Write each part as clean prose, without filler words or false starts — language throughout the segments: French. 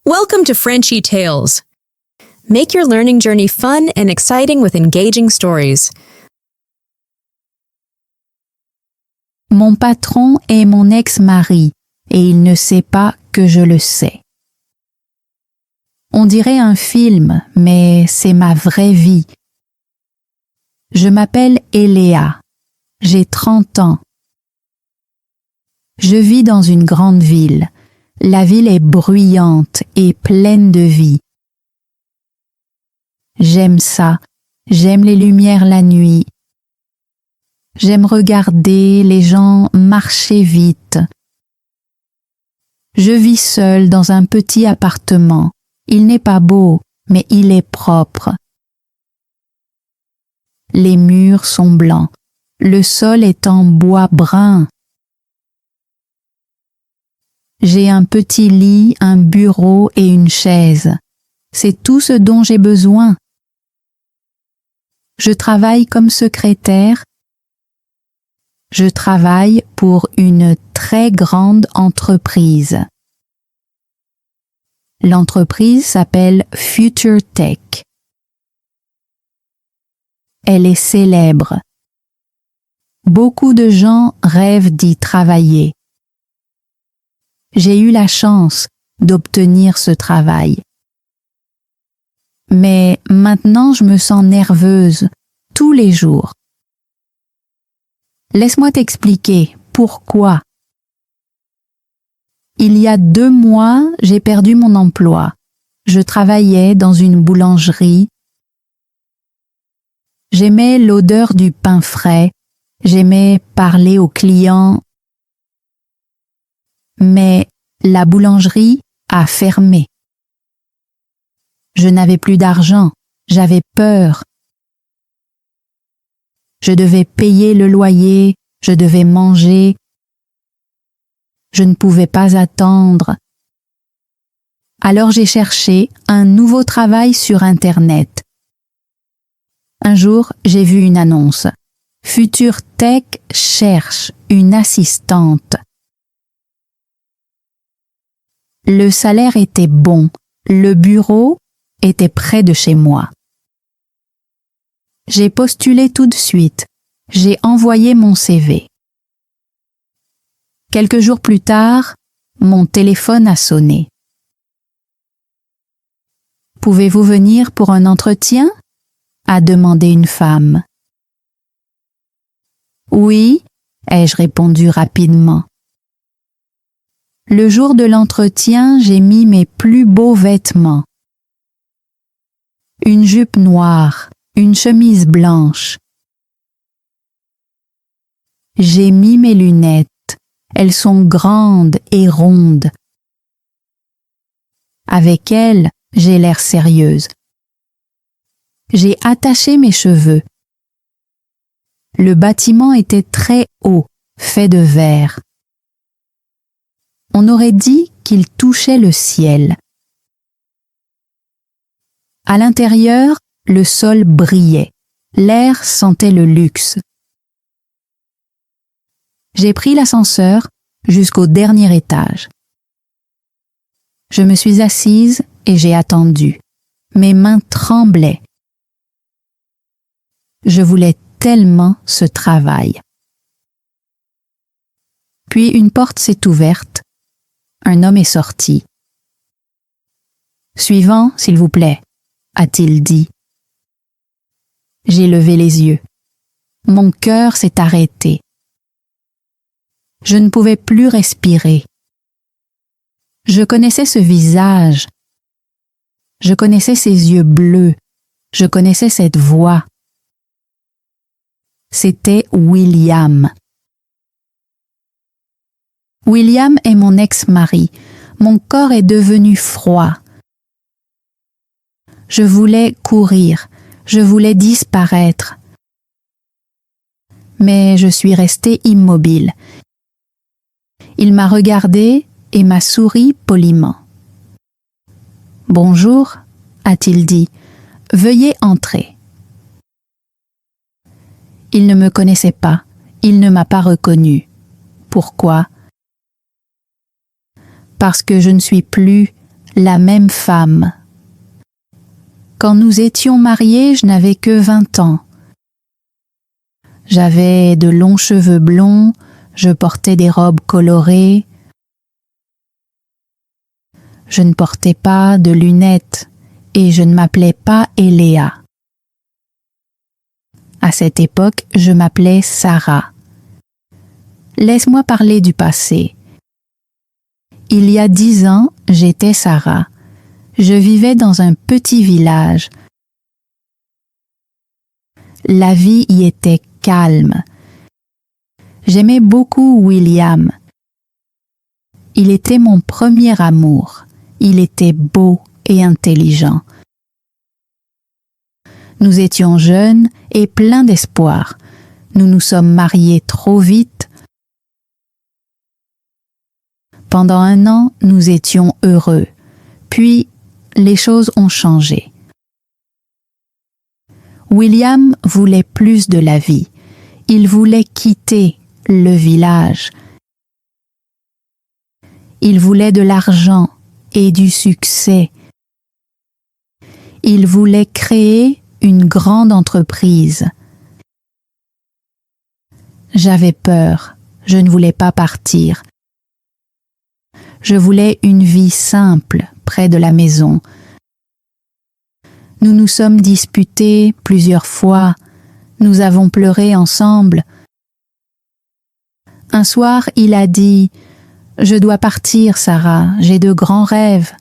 Welcome to Frenchy Tales. Make your learning journey fun and exciting with engaging stories. Mon patron est mon ex-mari et il ne sait pas que je le sais. On dirait un film, mais c'est ma vraie vie. Je m'appelle Eléa. J'ai 30 ans. Je vis dans une grande ville. La ville est bruyante et pleine de vie. J'aime ça. J'aime les lumières la nuit. J'aime regarder les gens marcher vite. Je vis seule dans un petit appartement. Il n'est pas beau, mais il est propre. Les murs sont blancs. Le sol est en bois brun. J'ai un petit lit, un bureau et une chaise. C'est tout ce dont j'ai besoin. Je travaille comme secrétaire. Je travaille pour une très grande entreprise. L'entreprise s'appelle Future Tech. Elle est célèbre. Beaucoup de gens rêvent d'y travailler. J'ai eu la chance d'obtenir ce travail. Mais maintenant je me sens nerveuse tous les jours. Laisse-moi t'expliquer pourquoi. Il y a 2 mois, j'ai perdu mon emploi. Je travaillais dans une boulangerie. J'aimais l'odeur du pain frais. J'aimais parler aux clients. Mais la boulangerie a fermé. Je n'avais plus d'argent. J'avais peur. Je devais payer le loyer. Je devais manger. Je ne pouvais pas attendre. Alors j'ai cherché un nouveau travail sur Internet. Un jour, j'ai vu une annonce. Future Tech cherche une assistante. Le salaire était bon. Le bureau était près de chez moi. J'ai postulé tout de suite. J'ai envoyé mon CV. Quelques jours plus tard, mon téléphone a sonné. « Pouvez-vous venir pour un entretien ?» a demandé une femme. « Oui » ai-je répondu rapidement. Le jour de l'entretien, j'ai mis mes plus beaux vêtements. Une jupe noire, une chemise blanche. J'ai mis mes lunettes. Elles sont grandes et rondes. Avec elles, j'ai l'air sérieuse. J'ai attaché mes cheveux. Le bâtiment était très haut, fait de verre. On aurait dit qu'il touchait le ciel. À l'intérieur, le sol brillait. L'air sentait le luxe. J'ai pris l'ascenseur jusqu'au dernier étage. Je me suis assise et j'ai attendu. Mes mains tremblaient. Je voulais tellement ce travail. Puis une porte s'est ouverte. Un homme est sorti. « Suivant, s'il vous plaît » a-t-il dit. J'ai levé les yeux. Mon cœur s'est arrêté. Je ne pouvais plus respirer. Je connaissais ce visage. Je connaissais ses yeux bleus. Je connaissais cette voix. C'était William. William est mon ex-mari. Mon corps est devenu froid. Je voulais courir. Je voulais disparaître. Mais je suis restée immobile. Il m'a regardé et m'a souri poliment. « Bonjour » a-t-il dit. « Veuillez entrer. » Il ne me connaissait pas. Il ne m'a pas reconnue. Pourquoi ? Parce que je ne suis plus la même femme. Quand nous étions mariés, je n'avais que 20 ans. J'avais de longs cheveux blonds, je portais des robes colorées. Je ne portais pas de lunettes et je ne m'appelais pas Eléa. À cette époque, je m'appelais Sarah. Laisse-moi parler du passé. Il y a 10 ans, j'étais Sarah. Je vivais dans un petit village. La vie y était calme. J'aimais beaucoup William. Il était mon premier amour. Il était beau et intelligent. Nous étions jeunes et pleins d'espoir. Nous nous sommes mariés trop vite. Pendant 1 an, nous étions heureux. Puis, les choses ont changé. William voulait plus de la vie. Il voulait quitter le village. Il voulait de l'argent et du succès. Il voulait créer une grande entreprise. J'avais peur. Je ne voulais pas partir. Je voulais une vie simple près de la maison. Nous nous sommes disputés plusieurs fois. Nous avons pleuré ensemble. Un soir, il a dit « Je dois partir, Sarah, j'ai de grands rêves. »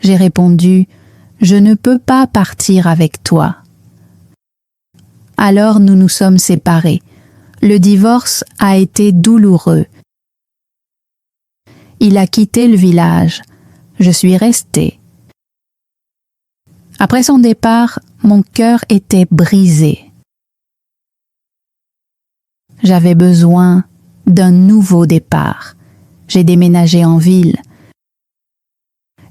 J'ai répondu « Je ne peux pas partir avec toi. » Alors nous nous sommes séparés. Le divorce a été douloureux. Il a quitté le village. Je suis restée. Après son départ, mon cœur était brisé. J'avais besoin d'un nouveau départ. J'ai déménagé en ville.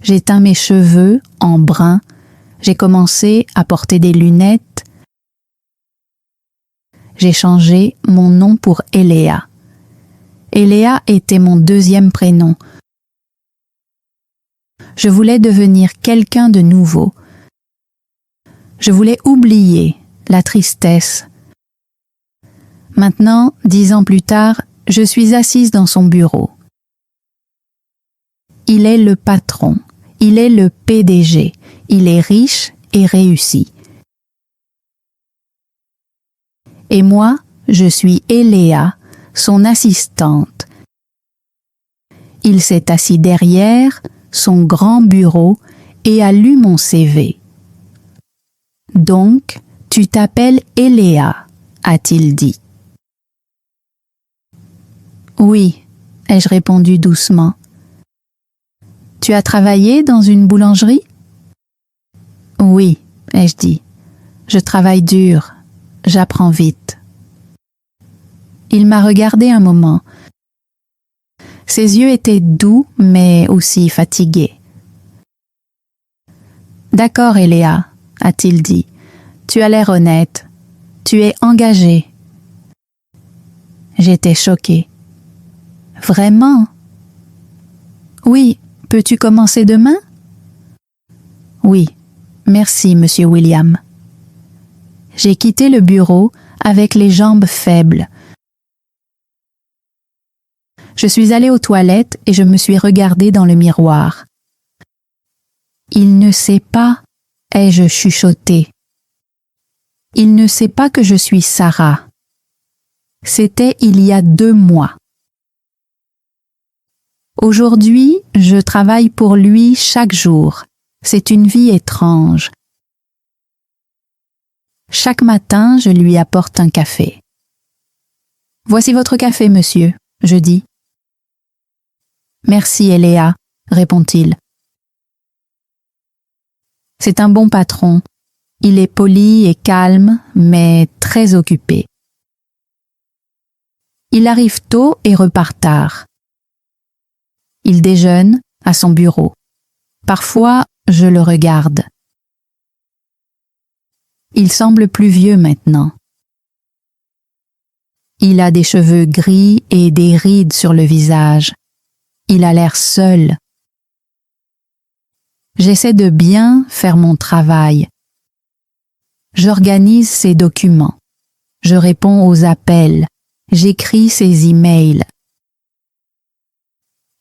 J'ai teint mes cheveux en brun. J'ai commencé à porter des lunettes. J'ai changé mon nom pour Eléa. Eléa était mon deuxième prénom. Je voulais devenir quelqu'un de nouveau. Je voulais oublier la tristesse. Maintenant, 10 ans plus tard, je suis assise dans son bureau. Il est le patron, il est le PDG, il est riche et réussi. Et moi, je suis Eléa, son assistante. Il s'est assis derrière son grand bureau et a lu mon CV. « Donc, tu t'appelles Eléa » a-t-il dit. « Oui » ai-je répondu doucement. « Tu as travaillé dans une boulangerie ?»« Oui » ai-je dit. « Je travaille dur, j'apprends vite. » Il m'a regardé un moment. Ses yeux étaient doux, mais aussi fatigués. « D'accord, Eléa, » a-t-il dit. « Tu as l'air honnête. Tu es engagée. » J'étais choquée. « Vraiment ? Oui, peux-tu commencer demain ? » Oui, merci, monsieur William. J'ai quitté le bureau avec les jambes faibles. Je suis allée aux toilettes et je me suis regardée dans le miroir. « Il ne sait pas » ai-je chuchoté. « Il ne sait pas que je suis Sarah. » C'était il y a 2 mois. Aujourd'hui, je travaille pour lui chaque jour. C'est une vie étrange. Chaque matin, je lui apporte un café. « Voici votre café, monsieur », je dis. « Merci, Eléa », répond-il. C'est un bon patron. Il est poli et calme, mais très occupé. Il arrive tôt et repart tard. Il déjeune à son bureau. Parfois, je le regarde. Il semble plus vieux maintenant. Il a des cheveux gris et des rides sur le visage. il a l'air seul. J'essaie de bien faire mon travail. J'organise ses documents. Je réponds aux appels. J'écris ses emails.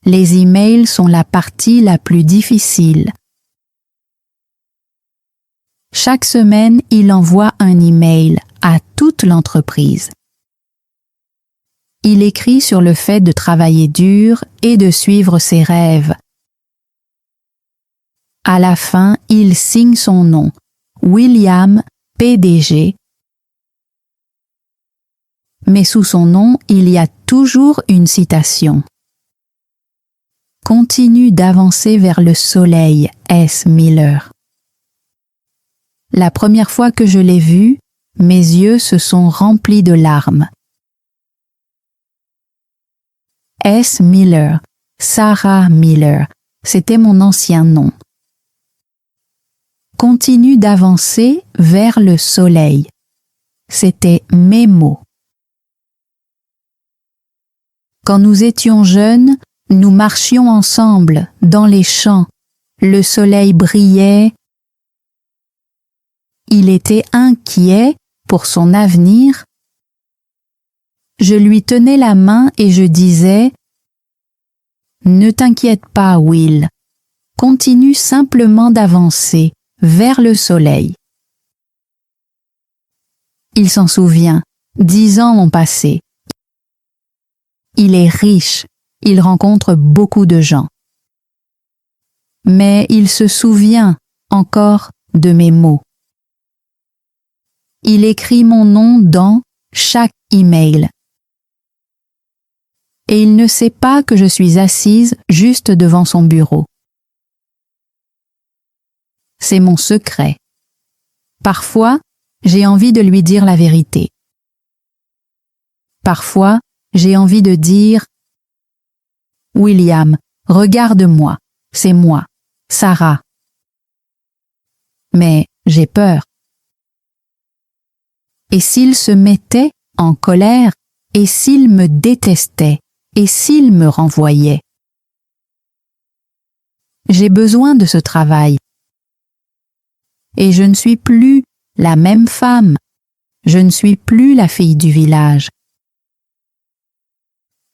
Les emails sont la partie la plus difficile. Chaque semaine, il envoie un email à toute l'entreprise. Il écrit sur le fait de travailler dur et de suivre ses rêves. À la fin, il signe son nom, William, PDG. Mais sous son nom, il y a toujours une citation. Continue d'avancer vers le soleil, S. Miller. La première fois que je l'ai vu, mes yeux se sont remplis de larmes. S. Miller, Sarah Miller, c'était mon ancien nom. Continue d'avancer vers le soleil. C'était mes mots. Quand nous étions jeunes, nous marchions ensemble dans les champs. Le soleil brillait. Il était inquiet pour son avenir. Je lui tenais la main et je disais « Ne t'inquiète pas, Will. Continue simplement d'avancer vers le soleil. » Il s'en souvient. 10 ans ont passé. Il est riche. Il rencontre beaucoup de gens. Mais il se souvient encore de mes mots. Il écrit mon nom dans chaque email. Et il ne sait pas que je suis assise juste devant son bureau. C'est mon secret. Parfois, j'ai envie de lui dire la vérité. Parfois, j'ai envie de dire « William, regarde-moi, c'est moi, Sarah. » Mais j'ai peur. Et s'il se mettait en colère, et s'il me détestait, et s'il me renvoyait? J'ai besoin de ce travail. Et je ne suis plus la même femme. Je ne suis plus la fille du village.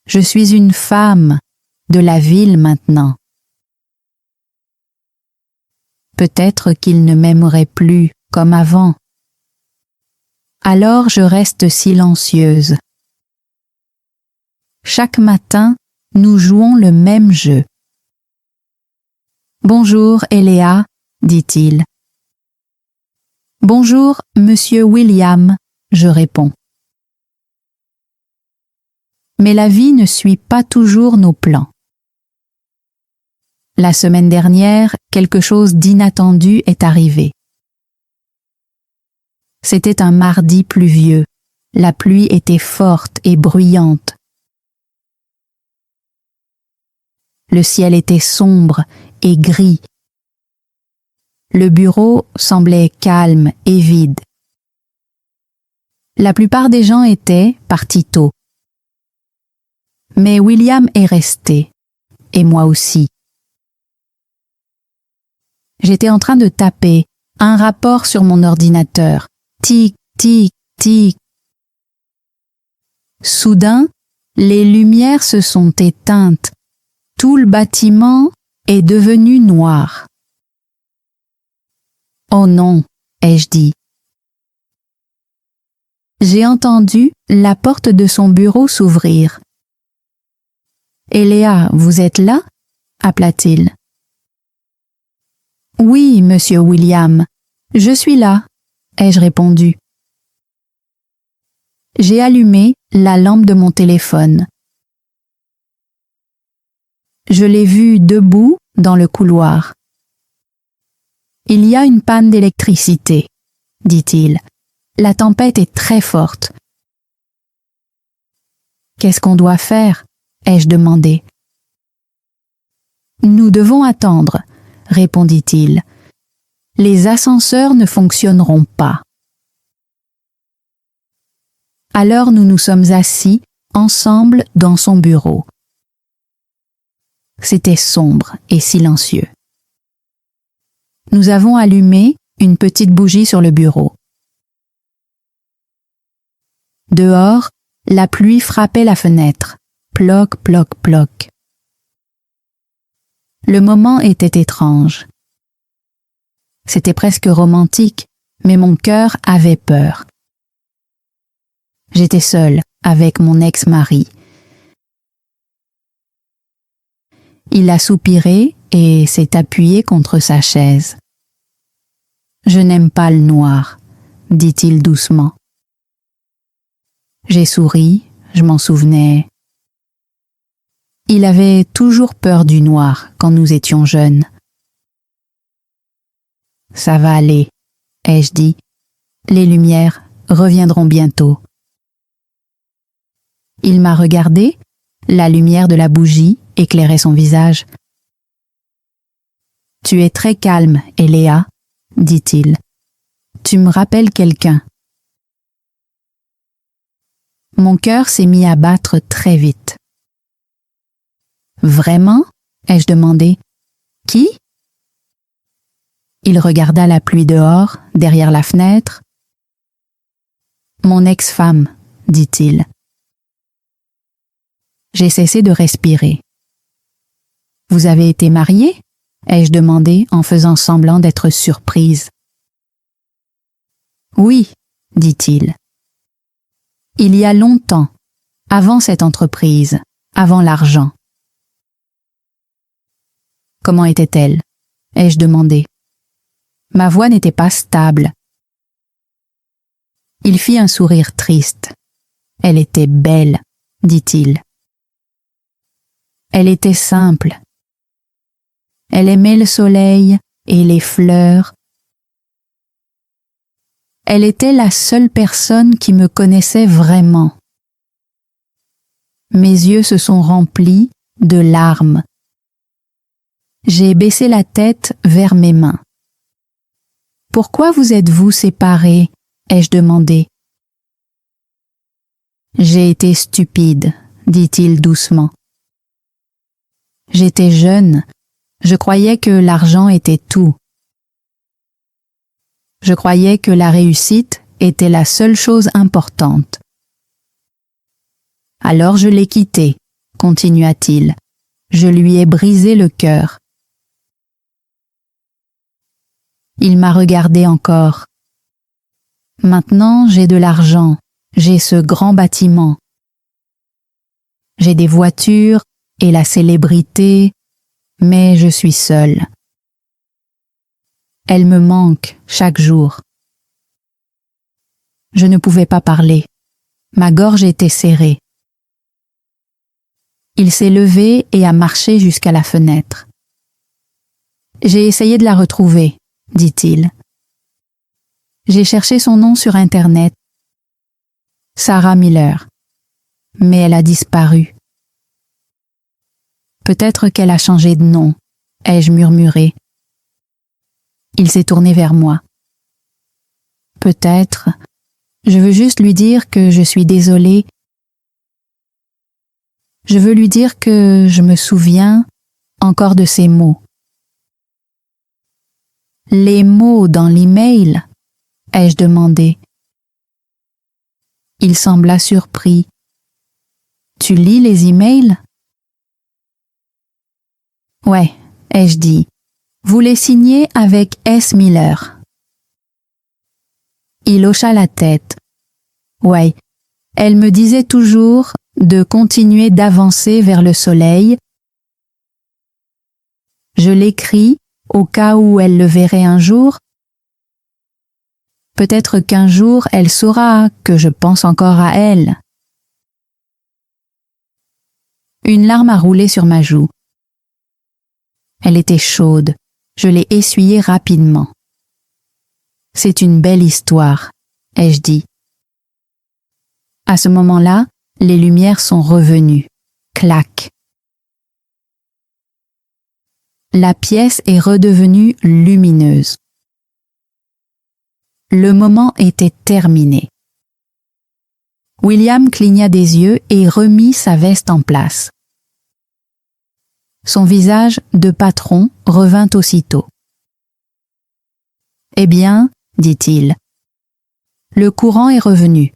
Je suis une femme de la ville maintenant. Peut-être qu'il ne m'aimerait plus comme avant. Alors je reste silencieuse. Chaque matin, nous jouons le même jeu. « Bonjour, Eléa, » dit-il. « Bonjour, Monsieur William, » je réponds. Mais la vie ne suit pas toujours nos plans. La semaine dernière, quelque chose d'inattendu est arrivé. C'était un mardi pluvieux. La pluie était forte et bruyante. Le ciel était sombre et gris. Le bureau semblait calme et vide. La plupart des gens étaient partis tôt. Mais William est resté, et moi aussi. J'étais en train de taper un rapport sur mon ordinateur. Tic, tic, tic. Soudain, les lumières se sont éteintes. Tout le bâtiment est devenu noir. « Oh non !» ai-je dit. J'ai entendu la porte de son bureau s'ouvrir. « Eléa, vous êtes là ?» appela-t-il. « Oui, monsieur William, je suis là », ai-je répondu. J'ai allumé la lampe de mon téléphone. Je l'ai vu debout dans le couloir. « Il y a une panne d'électricité, » dit-il. « La tempête est très forte. »« Qu'est-ce qu'on doit faire ?» ai-je demandé. « Nous devons attendre, » répondit-il. « Les ascenseurs ne fonctionneront pas. » Alors nous nous sommes assis ensemble dans son bureau. C'était sombre et silencieux. Nous avons allumé une petite bougie sur le bureau. Dehors, la pluie frappait la fenêtre. Ploc, ploc, ploc. Le moment était étrange. C'était presque romantique, mais mon cœur avait peur. J'étais seule avec mon ex-mari. Il a soupiré et s'est appuyé contre sa chaise. « Je n'aime pas le noir », dit-il doucement. J'ai souri, je m'en souvenais. Il avait toujours peur du noir quand nous étions jeunes. « Ça va aller », ai-je dit. « Les lumières reviendront bientôt. » Il m'a regardé, la lumière de la bougie éclairait son visage. « Tu es très calme, Eléa, » dit-il. « Tu me rappelles quelqu'un. » Mon cœur s'est mis à battre très vite. « Vraiment ?» ai-je demandé. « Qui ?» Il regarda la pluie dehors, derrière la fenêtre. « Mon ex-femme, » dit-il. J'ai cessé de respirer. « Vous avez été mariée ?» ai-je demandé en faisant semblant d'être surprise. « Oui, » dit-il. « Il y a longtemps, avant cette entreprise, avant l'argent. » « Comment était-elle » ai-je demandé. Ma voix n'était pas stable. Il fit un sourire triste. « Elle était belle, » dit-il. Elle était simple. Elle aimait le soleil et les fleurs. Elle était la seule personne qui me connaissait vraiment. Mes yeux se sont remplis de larmes. J'ai baissé la tête vers mes mains. « Pourquoi vous êtes-vous séparés ?» ai-je demandé. « J'ai été stupide, » dit-il doucement. J'étais jeune, je croyais que l'argent était tout. Je croyais que la réussite était la seule chose importante. Alors je l'ai quitté, continua-t-il. Je lui ai brisé le cœur. Il m'a regardé encore. Maintenant, j'ai de l'argent, j'ai ce grand bâtiment. J'ai des voitures et la célébrité, mais je suis seule. Elle me manque chaque jour. Je ne pouvais pas parler. Ma gorge était serrée. Il s'est levé et a marché jusqu'à la fenêtre. J'ai essayé de la retrouver, dit-il. J'ai cherché son nom sur Internet. Sarah Miller. Mais elle a disparu. Peut-être qu'elle a changé de nom, ai-je murmuré. Il s'est tourné vers moi. Peut-être. Je veux juste lui dire que je suis désolée. Je veux lui dire que je me souviens encore de ces mots. Les mots dans l'email, ai-je demandé. Il sembla surpris. Tu lis les emails? Ouais, ai-je dit. Vous les signez avec S. Miller. Il hocha la tête. Ouais, elle me disait toujours de continuer d'avancer vers le soleil. Je l'écris au cas où elle le verrait un jour. Peut-être qu'un jour elle saura que je pense encore à elle. Une larme a roulé sur ma joue. Elle était chaude. Je l'ai essuyée rapidement. C'est une belle histoire, ai-je dit. À ce moment-là, les lumières sont revenues. Clac. La pièce est redevenue lumineuse. Le moment était terminé. William cligna des yeux et remit sa veste en place. Son visage de patron revint aussitôt. « Eh bien, dit-il, le courant est revenu.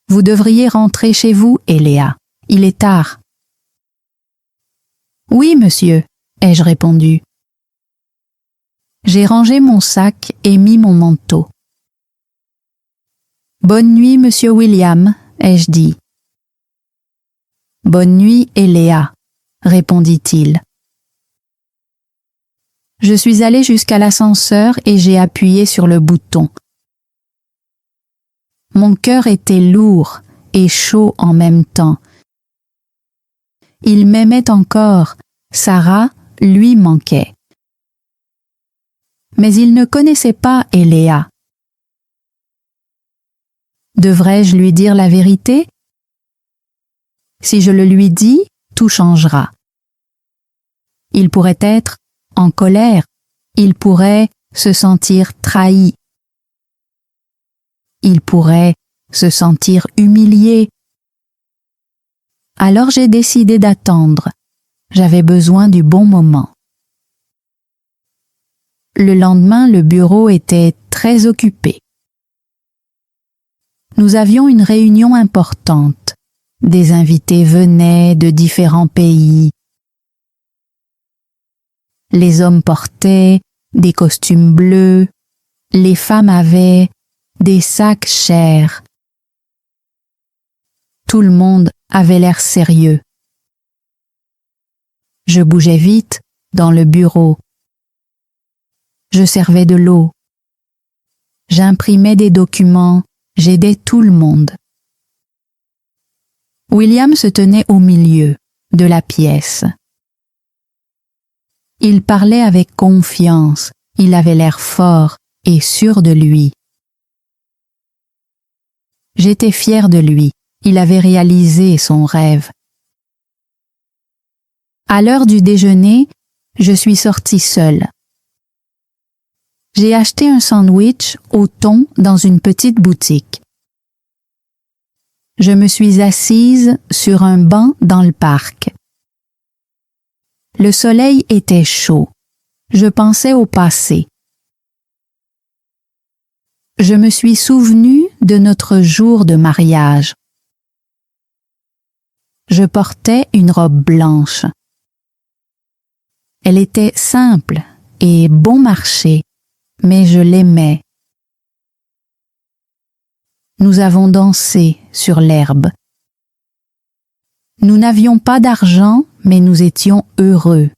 Vous devriez rentrer chez vous, Eléa. Il est tard. »« Oui, monsieur, ai-je répondu. J'ai rangé mon sac et mis mon manteau. »« Bonne nuit, monsieur William, ai-je dit. »« Bonne nuit, Eléa, répondit-il. Je suis allé jusqu'à l'ascenseur et j'ai appuyé sur le bouton. Mon cœur était lourd et chaud en même temps. Il m'aimait encore, Sarah lui manquait. Mais il ne connaissait pas Eléa. Devrais-je lui dire la vérité? Si je le lui dis, tout changera. Il pourrait être en colère, il pourrait se sentir trahi. Il pourrait se sentir humilié. Alors j'ai décidé d'attendre. J'avais besoin du bon moment. Le lendemain, le bureau était très occupé. Nous avions une réunion importante. Des invités venaient de différents pays. Les hommes portaient des costumes bleus, les femmes avaient des sacs chers. Tout le monde avait l'air sérieux. Je bougeais vite dans le bureau. Je servais de l'eau. J'imprimais des documents, j'aidais tout le monde. William se tenait au milieu de la pièce. Il parlait avec confiance, il avait l'air fort et sûr de lui. J'étais fière de lui, il avait réalisé son rêve. À l'heure du déjeuner, je suis sortie seule. J'ai acheté un sandwich au thon dans une petite boutique. Je me suis assise sur un banc dans le parc. Le soleil était chaud. Je pensais au passé. Je me suis souvenue de notre jour de mariage. Je portais une robe blanche. Elle était simple et bon marché, mais je l'aimais. Nous avons dansé sur l'herbe. Nous n'avions pas d'argent, mais nous étions heureux.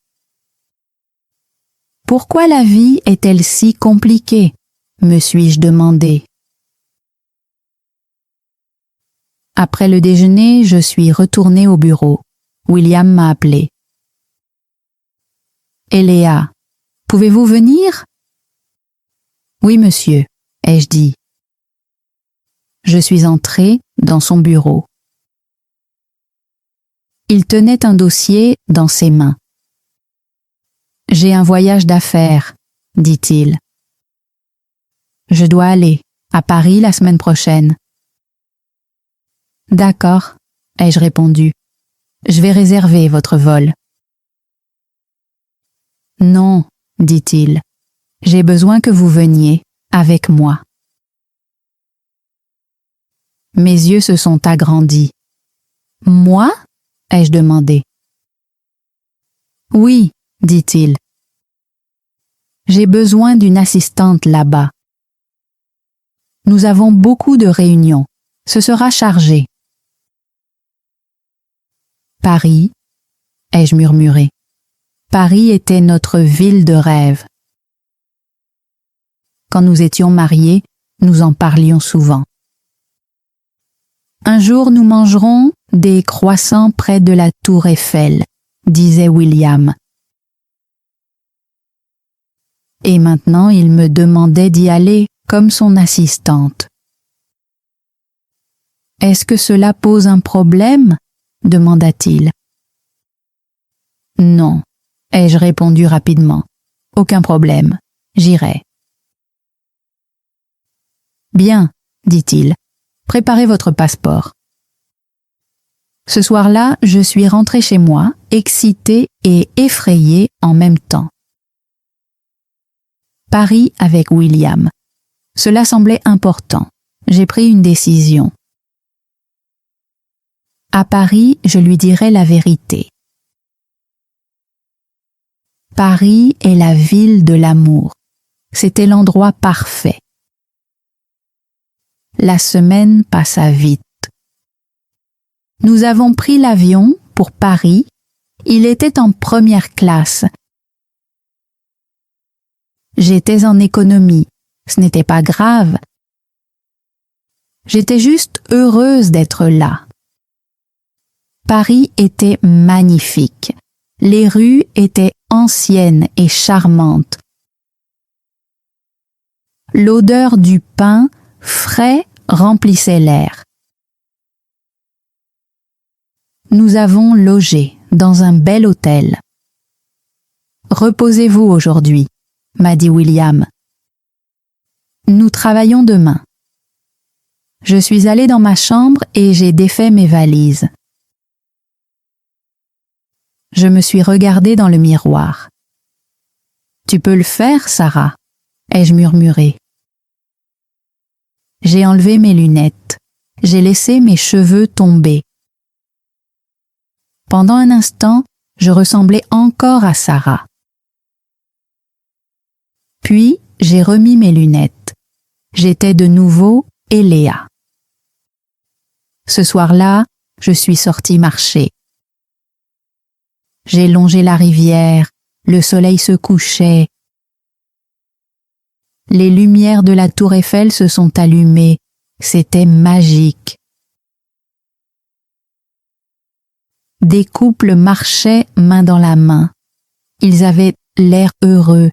Pourquoi la vie est-elle si compliquée? Me suis-je demandé. Après le déjeuner, je suis retournée au bureau. William m'a appelé. Eléa, pouvez-vous venir? Oui, monsieur, ai-je dit. Je suis entrée dans son bureau. Il tenait un dossier dans ses mains. « J'ai un voyage d'affaires, dit-il. Je dois aller à Paris la semaine prochaine. D'accord, ai-je répondu. Je vais réserver votre vol. Non, dit-il. J'ai besoin que vous veniez avec moi. Mes yeux se sont agrandis. Moi? Ai-je demandé. Oui, dit-il. J'ai besoin d'une assistante là-bas. Nous avons beaucoup de réunions. Ce sera chargé. Paris, ai-je murmuré. Paris était notre ville de rêve. Quand nous étions mariés, nous en parlions souvent. Un jour nous mangerons des croissants près de la tour Eiffel, disait William. Et maintenant il me demandait d'y aller comme son assistante. Est-ce que cela pose un problème? Demanda-t-il. Non, ai-je répondu rapidement. Aucun problème, j'irai. Bien, dit-il. Préparez votre passeport. Ce soir-là, je suis rentrée chez moi, excitée et effrayée en même temps. Paris avec William. Cela semblait important. J'ai pris une décision. À Paris, je lui dirai la vérité. Paris est la ville de l'amour. C'était l'endroit parfait. La semaine passa vite. Nous avons pris l'avion pour Paris. Il était en première classe. J'étais en économie. Ce n'était pas grave. J'étais juste heureuse d'être là. Paris était magnifique. Les rues étaient anciennes et charmantes. L'odeur du pain frais remplissait l'air. Nous avons logé dans un bel hôtel. « Reposez-vous aujourd'hui » m'a dit William. « Nous travaillons demain. » Je suis allée dans ma chambre et j'ai défait mes valises. Je me suis regardée dans le miroir. « Tu peux le faire, Sarah ?» ai-je murmuré. J'ai enlevé mes lunettes. J'ai laissé mes cheveux tomber. Pendant un instant, je ressemblais encore à Sarah. Puis, j'ai remis mes lunettes. J'étais de nouveau Eléa. Ce soir-là, je suis sortie marcher. J'ai longé la rivière, le soleil se couchait. Les lumières de la tour Eiffel se sont allumées. C'était magique. Des couples marchaient main dans la main. Ils avaient l'air heureux.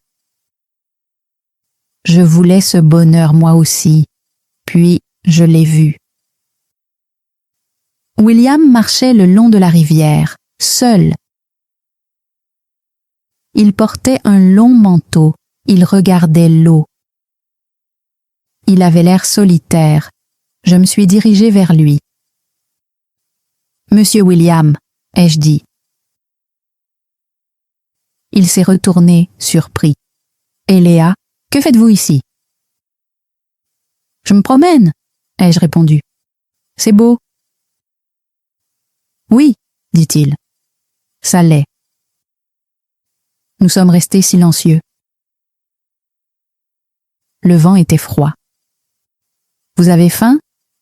Je voulais ce bonheur moi aussi, puis je l'ai vu. William marchait le long de la rivière, seul. Il portait un long manteau, il regardait l'eau. Il avait l'air solitaire. Je me suis dirigée vers lui. « Monsieur William » ai-je dit. Il s'est retourné, surpris. « Eléa, que faites-vous ici ?»« Je me promène » ai-je répondu. « C'est beau. »« Oui, » dit-il. « Ça l'est. » Nous sommes restés silencieux. Le vent était froid. « Vous avez faim ?»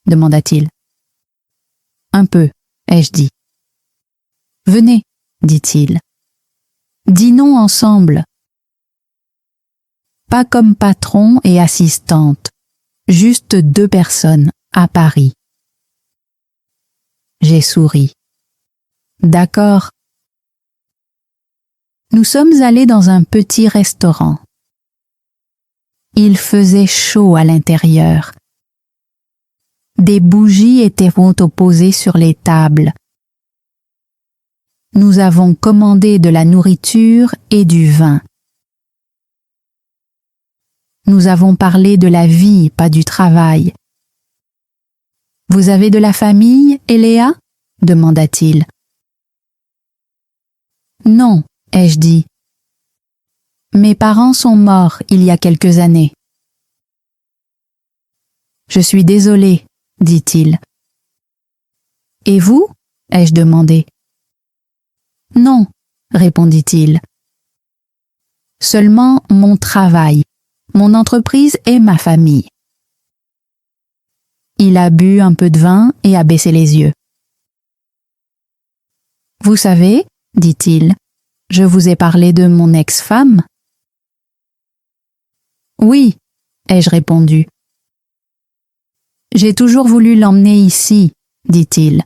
demanda-t-il. « Un peu » ai-je dit. « Venez » dit-il. « Dînons ensemble. » Pas comme patron et assistante, juste 2 personnes à Paris. J'ai souri. D'accord. Nous sommes allés dans un petit restaurant. Il faisait chaud à l'intérieur. Des bougies étaient opposées sur les tables. Nous avons commandé de la nourriture et du vin. Nous avons parlé de la vie, pas du travail. « Vous avez de la famille, Eléa ?» demanda-t-il. « Non, » ai-je dit. « Mes parents sont morts il y a quelques années. »« Je suis désolée, » dit-il. « Et vous ?» ai-je demandé. « Non, » répondit-il. « Seulement mon travail, mon entreprise et ma famille. » Il a bu un peu de vin et a baissé les yeux. « Vous savez, » dit-il, « je vous ai parlé de mon ex-femme. »« Oui, » ai-je répondu. « J'ai toujours voulu l'emmener ici, » dit-il.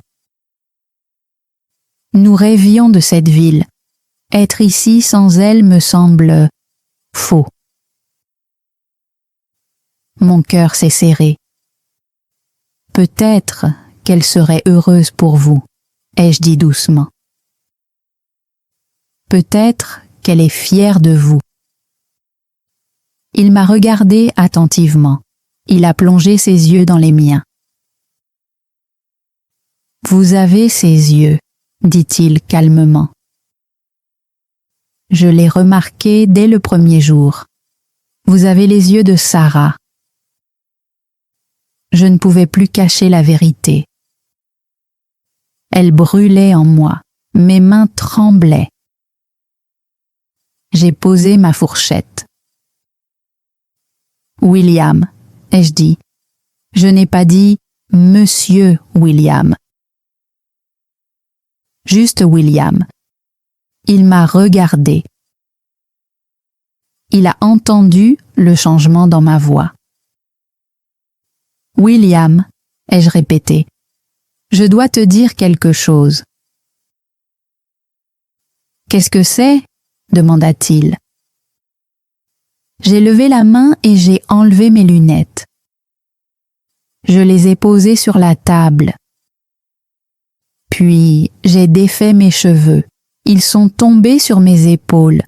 Nous rêvions de cette ville. Être ici sans elle me semble faux. Mon cœur s'est serré. Peut-être qu'elle serait heureuse pour vous, ai-je dit doucement. Peut-être qu'elle est fière de vous. Il m'a regardé attentivement. Il a plongé ses yeux dans les miens. Vous avez ses yeux, dit-il calmement. Je l'ai remarqué dès le premier jour. Vous avez les yeux de Sarah. Je ne pouvais plus cacher la vérité. Elle brûlait en moi, mes mains tremblaient. J'ai posé ma fourchette. William, ai-je dit. Je n'ai pas dit Monsieur William. Juste William. Il m'a regardé. Il a entendu le changement dans ma voix. William, ai-je répété, je dois te dire quelque chose. Qu'est-ce que c'est ? Demanda-t-il. J'ai levé la main et j'ai enlevé mes lunettes. Je les ai posées sur la table. Puis j'ai défait mes cheveux. Ils sont tombés sur mes épaules.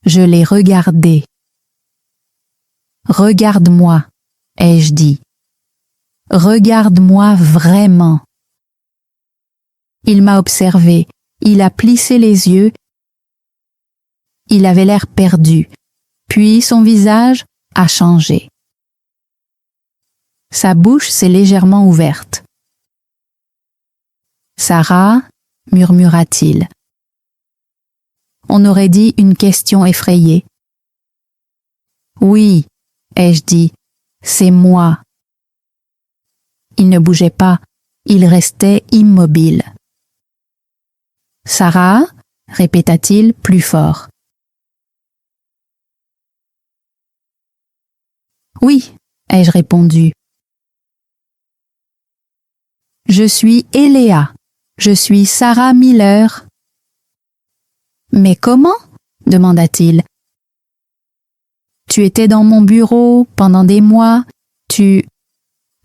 Je l'ai regardé. Regarde-moi, ai-je dit. Regarde-moi vraiment. Il m'a observé, il a plissé les yeux, il avait l'air perdu, puis son visage a changé. Sa bouche s'est légèrement ouverte. Sarah, murmura-t-il. On aurait dit une question effrayée. Oui, ai-je dit, c'est moi. Il ne bougeait pas, il restait immobile. Sarah, répéta-t-il plus fort. Oui, ai-je répondu. Je suis Eléa, je suis Sarah Miller. Mais comment ? Demanda-t-il. Tu étais dans mon bureau pendant des mois, tu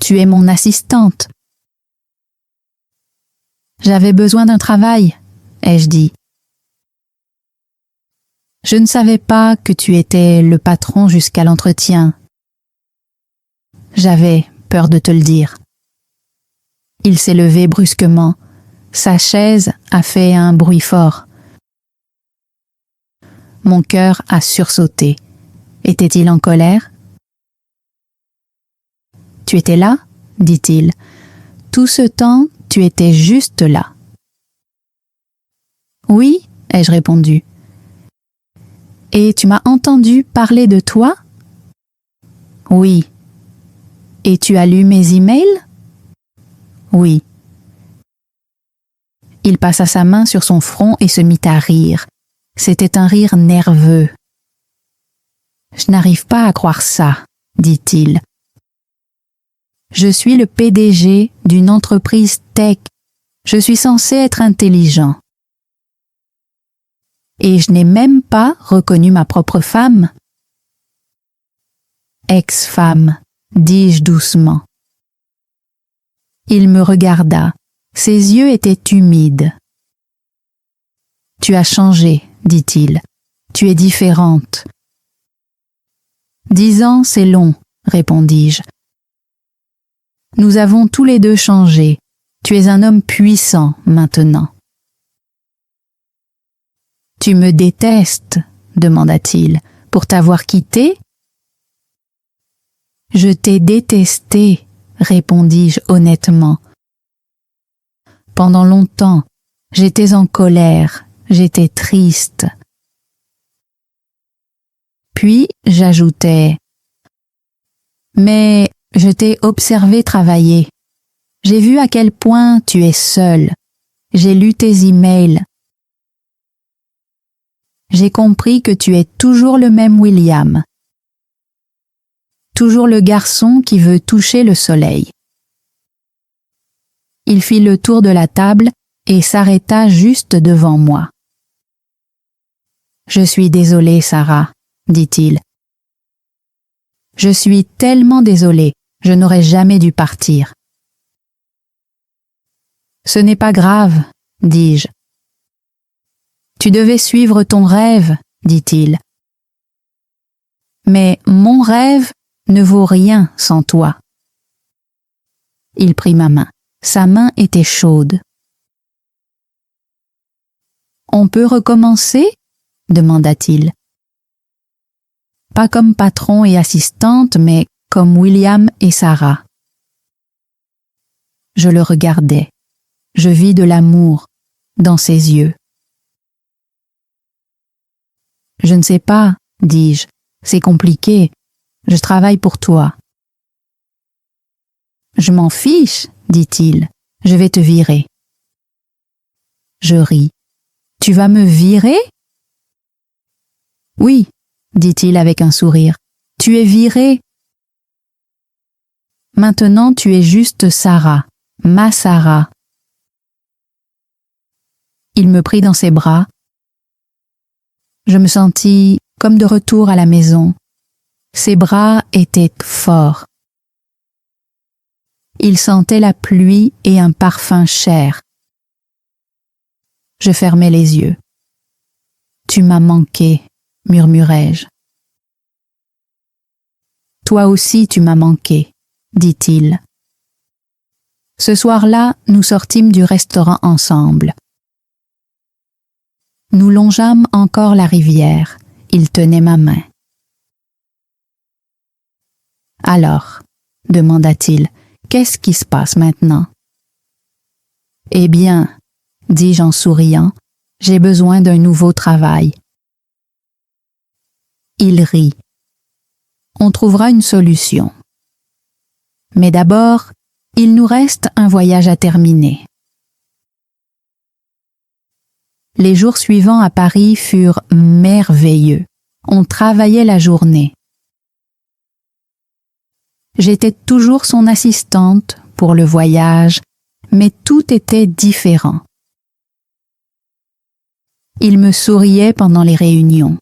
es mon assistante. J'avais besoin d'un travail, ai-je dit. Je ne savais pas que tu étais le patron jusqu'à l'entretien. J'avais peur de te le dire. Il s'est levé brusquement. Sa chaise a fait un bruit fort. Mon cœur a sursauté. Était-il en colère ? Tu étais là ? dit-il. Tout ce temps, tu étais juste là. Oui, ai-je répondu. Et tu m'as entendu parler de toi ? Oui. Et tu as lu mes emails ? Oui. Il passa sa main sur son front et se mit à rire. C'était un rire nerveux. Je n'arrive pas à croire ça, dit-il. Je suis le PDG d'une entreprise tech. Je suis censé être intelligent. Et je n'ai même pas reconnu ma propre femme. Ex-femme, dis-je doucement. Il me regarda. Ses yeux étaient humides. Tu as changé, dit-il. Tu es différente. 10 ans, c'est long, répondis-je. Nous avons tous les deux changé. Tu es un homme puissant maintenant. Tu me détestes, demanda-t-il, pour t'avoir quitté ? Je t'ai détesté, répondis-je honnêtement. Pendant longtemps, j'étais en colère, j'étais triste. Puis j'ajoutais « Mais je t'ai observé travailler. J'ai vu à quel point tu es seul. J'ai lu tes emails. J'ai compris que tu es toujours le même William. Toujours le garçon qui veut toucher le soleil. » Il fit le tour de la table et s'arrêta juste devant moi. « Je suis désolé, Sarah, » dit-il. « Je suis tellement désolé, je n'aurais jamais dû partir. »« Ce n'est pas grave, » dis-je. « Tu devais suivre ton rêve, » dit-il. « Mais mon rêve ne vaut rien sans toi. » Il prit ma main. Sa main était chaude. « On peut recommencer ?» demanda-t-il. « Pas comme patron et assistante, mais comme William et Sarah. » Je le regardais. Je vis de l'amour dans ses yeux. « Je ne sais pas, dis-je, c'est compliqué. Je travaille pour toi. » « Je m'en fiche, dit-il, je vais te virer. » Je ris. « Tu vas me virer ?» ?»« Oui, dit-il avec un sourire, tu es virée. Maintenant tu es juste Sarah, ma Sarah. » Il me prit dans ses bras. Je me sentis comme de retour à la maison. Ses bras étaient forts. Il sentait la pluie et un parfum cher. Je fermai les yeux. « Tu m'as manqué, murmurai-je. »« Toi aussi tu m'as manqué, dit-il. » Ce soir-là, nous sortîmes du restaurant ensemble. Nous longeâmes encore la rivière. Il tenait ma main. « Alors, demanda-t-il, qu'est-ce qui se passe maintenant? » « Eh bien, dis-je en souriant, j'ai besoin d'un nouveau travail. » Il rit. « On trouvera une solution. Mais d'abord, il nous reste un voyage à terminer. » Les jours suivants à Paris furent merveilleux. On travaillait la journée. J'étais toujours son assistante pour le voyage, mais tout était différent. Il me souriait pendant les réunions.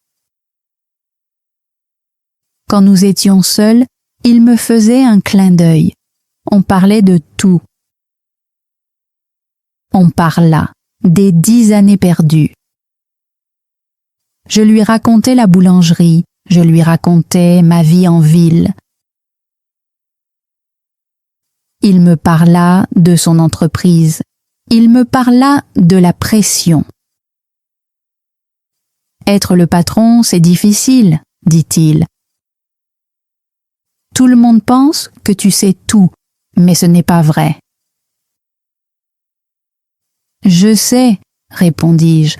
Quand nous étions seuls, il me faisait un clin d'œil. On parlait de tout. On parla des 10 années perdues. Je lui racontais la boulangerie, je lui racontais ma vie en ville. Il me parla de son entreprise. Il me parla de la pression. « Être le patron, c'est difficile, dit-il. Tout le monde pense que tu sais tout, mais ce n'est pas vrai. » « Je sais, répondis-je.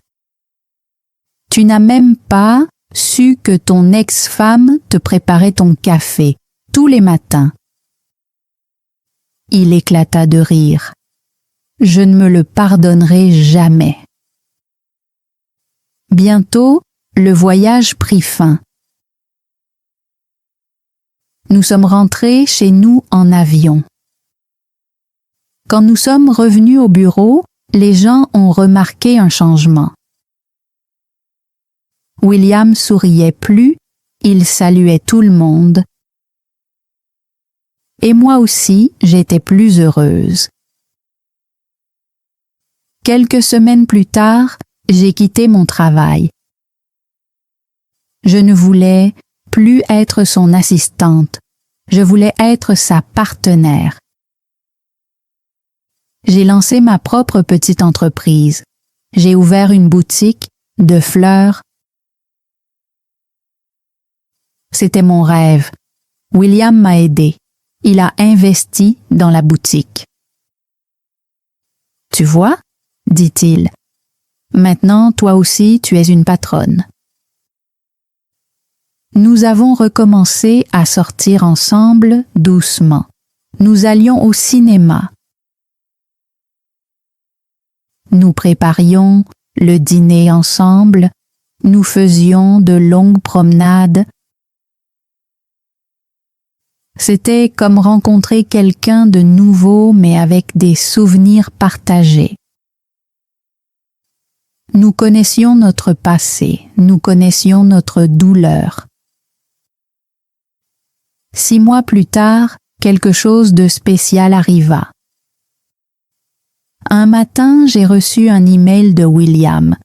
Tu n'as même pas su que ton ex-femme te préparait ton café tous les matins. » Il éclata de rire. Je ne me le pardonnerai jamais. Bientôt, le voyage prit fin. Nous sommes rentrés chez nous en avion. Quand nous sommes revenus au bureau, les gens ont remarqué un changement. William souriait plus, il saluait tout le monde. Et moi aussi, j'étais plus heureuse. Quelques semaines plus tard, j'ai quitté mon travail. Je ne voulais plus être son assistante, je voulais être sa partenaire. J'ai lancé ma propre petite entreprise. J'ai ouvert une boutique de fleurs. C'était mon rêve. William m'a aidé. Il a investi dans la boutique. « Tu vois, dit-il, maintenant toi aussi tu es une patronne. » Nous avons recommencé à sortir ensemble doucement. Nous allions au cinéma. Nous préparions le dîner ensemble, nous faisions de longues promenades. C'était comme rencontrer quelqu'un de nouveau mais avec des souvenirs partagés. Nous connaissions notre passé, nous connaissions notre douleur. 6 mois plus tard, quelque chose de spécial arriva. Un matin, j'ai reçu un email de William.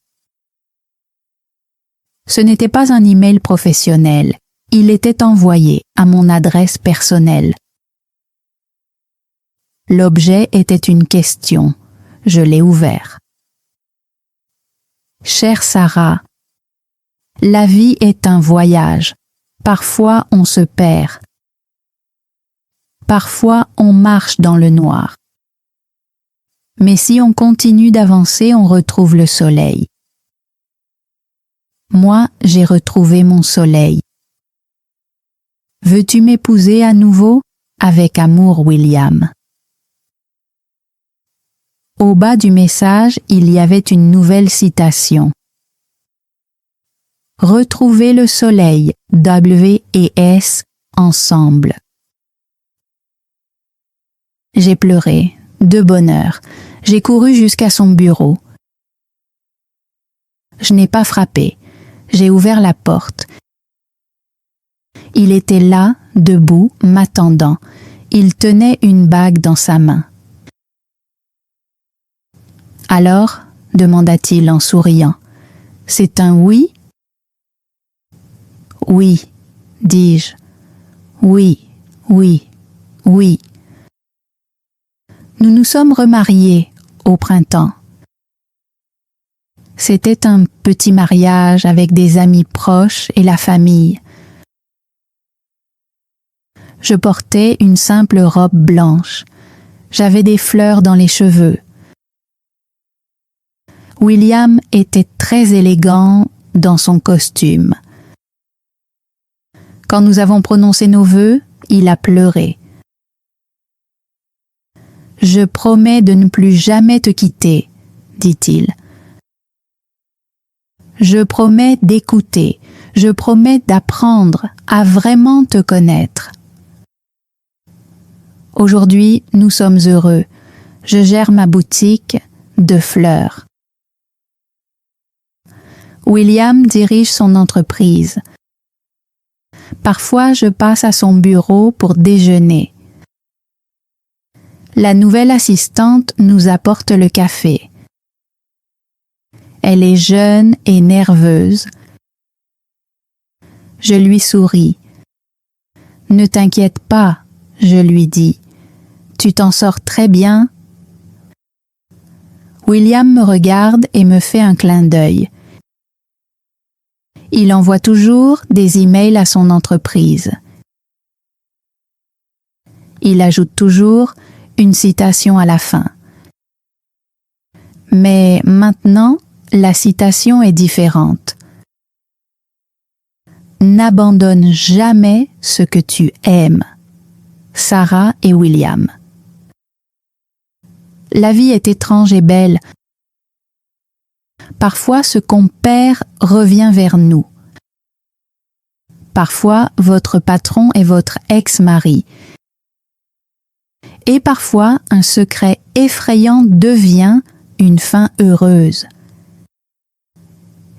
Ce n'était pas un email professionnel, il était envoyé à mon adresse personnelle. L'objet était une question. Je l'ai ouvert. Chère Sarah, la vie est un voyage. Parfois on se perd. Parfois on marche dans le noir. Mais si on continue d'avancer, on retrouve le soleil. Moi, j'ai retrouvé mon soleil. Veux-tu m'épouser à nouveau? Avec amour, William. Au bas du message, il y avait une nouvelle citation. Retrouver le soleil, W et S, ensemble. J'ai pleuré, de bonheur. J'ai couru jusqu'à son bureau. Je n'ai pas frappé. J'ai ouvert la porte. Il était là, debout, m'attendant. Il tenait une bague dans sa main. Alors, demanda-t-il en souriant, c'est un oui? Oui, dis-je. Oui, oui, oui. Nous nous sommes remariés au printemps. C'était un petit mariage avec des amis proches et la famille. Je portais une simple robe blanche. J'avais des fleurs dans les cheveux. William était très élégant dans son costume. Quand nous avons prononcé nos vœux, il a pleuré. « Je promets de ne plus jamais te quitter, » dit-il. « Je promets d'écouter, je promets d'apprendre à vraiment te connaître. » Aujourd'hui, nous sommes heureux. Je gère ma boutique de fleurs. William dirige son entreprise. Parfois, je passe à son bureau pour déjeuner. La nouvelle assistante nous apporte le café. Elle est jeune et nerveuse. Je lui souris. « Ne t'inquiète pas, » je lui dis. « Tu t'en sors très bien. » William me regarde et me fait un clin d'œil. Il envoie toujours des emails à son entreprise. Il ajoute toujours une citation à la fin. Mais maintenant, la citation est différente. N'abandonne jamais ce que tu aimes. Sarah et William. La vie est étrange et belle. Parfois, ce qu'on perd revient vers nous. Parfois, votre patron est votre ex-mari. Et parfois, un secret effrayant devient une fin heureuse.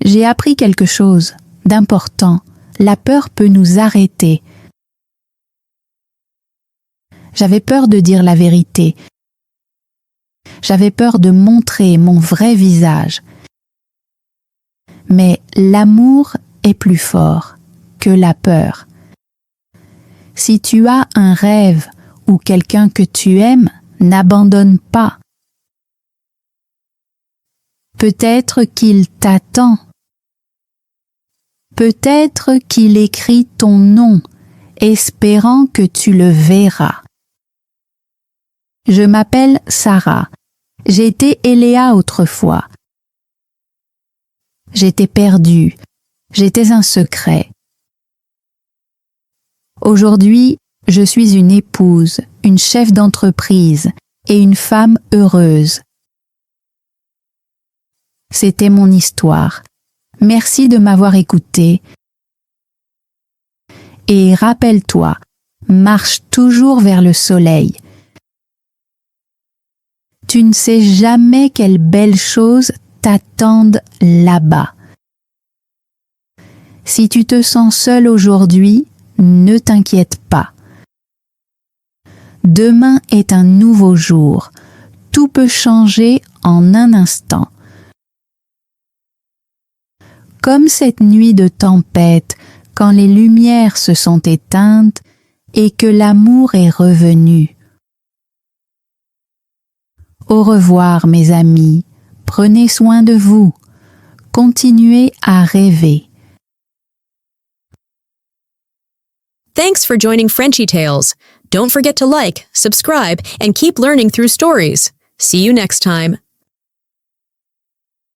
J'ai appris quelque chose d'important. La peur peut nous arrêter. J'avais peur de dire la vérité. J'avais peur de montrer mon vrai visage. Mais l'amour est plus fort que la peur. Si tu as un rêve ou quelqu'un que tu aimes, n'abandonne pas. Peut-être qu'il t'attend. Peut-être qu'il écrit ton nom, espérant que tu le verras. Je m'appelle Sarah. J'étais Eléa autrefois. J'étais perdue. J'étais un secret. Aujourd'hui, je suis une épouse, une chef d'entreprise et une femme heureuse. C'était mon histoire. Merci de m'avoir écouté. Et rappelle-toi, marche toujours vers le soleil. Tu ne sais jamais quelles belles choses t'attendent là-bas. Si tu te sens seul aujourd'hui, ne t'inquiète pas. Demain est un nouveau jour. Tout peut changer en un instant. Comme cette nuit de tempête, quand les lumières se sont éteintes et que l'amour est revenu. Au revoir mes amis, prenez soin de vous, continuez à rêver. Thanks for joining Frenchy Tales. Don't forget to like, subscribe, and keep learning through stories. See you next time.